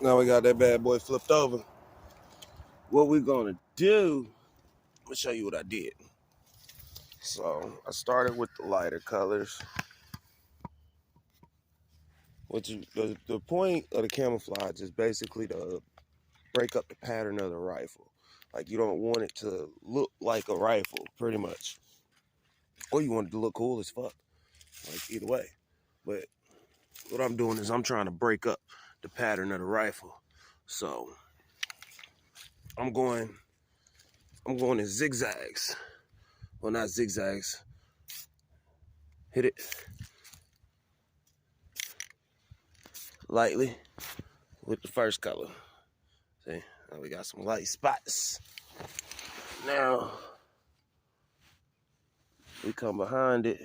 Now we got that bad boy flipped over. What we're gonna do, I'm gonna show you what I did. So I started with the lighter colors. The point of the camouflage is basically to break up the pattern of the rifle. Like, you don't want it to look like a rifle, pretty much. Or you want it to look cool as fuck. Like, either way. But what I'm doing is I'm trying to break up the pattern of the rifle. So I'm going in zigzags. Well, not zigzags. Hit it lightly with the first color. See, now we got some light spots. Now we come behind it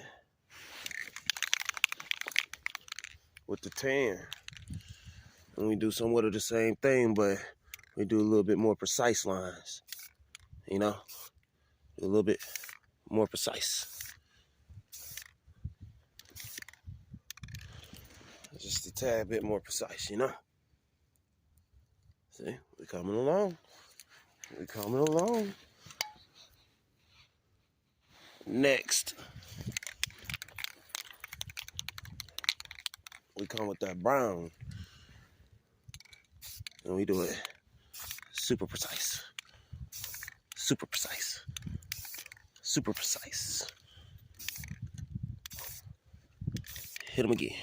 with the tan. And we do somewhat of the same thing, but we do a little bit more precise lines. You know? A little bit more precise. Just a tad bit more precise, you know? See, we're coming along. We're coming along. Next, we come with that brown. And we do it super precise. Super precise. Super precise. Hit him again.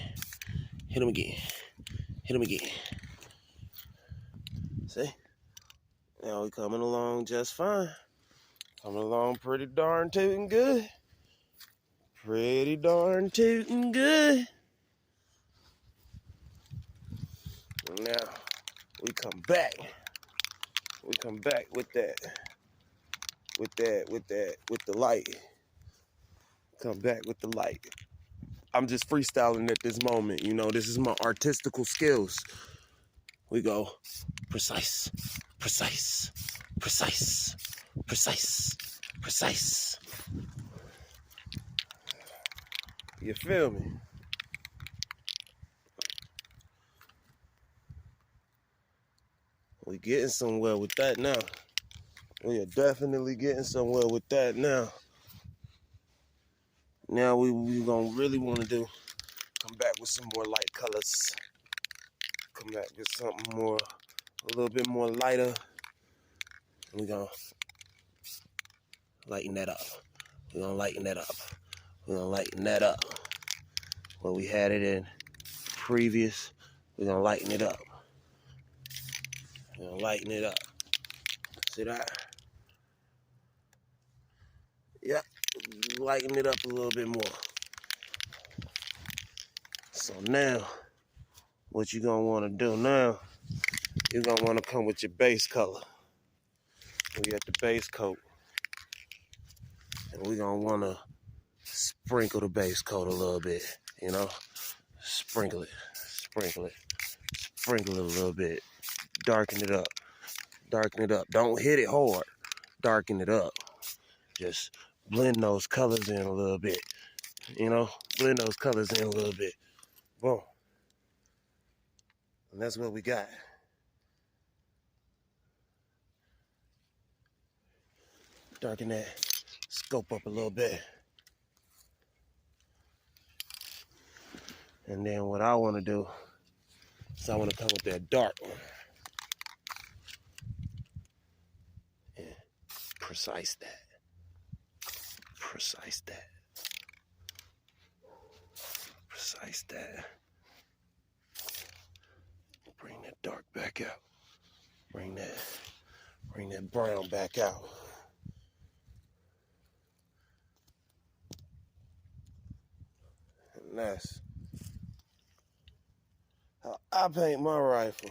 Hit him again. Hit him again. See? Now we coming along just fine. Coming along pretty darn tootin' good. Pretty darn tootin' good. Now we come back. We come back with the light. Come back with the light. I'm just freestyling at this moment. You know, this is my artistical skills. We go precise, precise, precise, precise, precise. You feel me? We getting somewhere with that now. We are definitely getting somewhere with that now. Now we gonna really want to come back with some more light colors. Come back with something more, a little bit more lighter. And we gonna lighten that up. We're gonna lighten that up. We're gonna lighten that up. Where we had it in previous, we're gonna lighten it up. We're gonna lighten it up. See that? Yeah, lighten it up a little bit more. So now, what you're gonna wanna do now, you're gonna wanna come with your base color. We got the base coat. And we're gonna wanna sprinkle the base coat a little bit, you know? Sprinkle it, sprinkle it, sprinkle it a little bit. Darken it up, darken it up. Don't hit it hard, darken it up. Just blend those colors in a little bit, you know? Blend those colors in a little bit. Boom. And that's what we got. Darken that scope up a little bit. And then what I want to do is I want to come with that dark one. And precise that. Precise that. Precise that. Bring that dark back out. Bring that brown back out. And that's how I paint my rifle.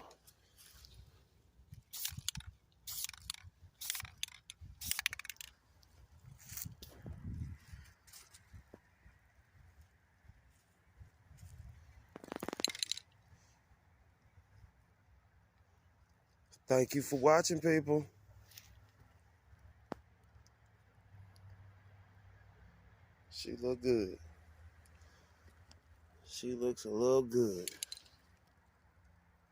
Thank you for watching, people. She look good. She looks a little good.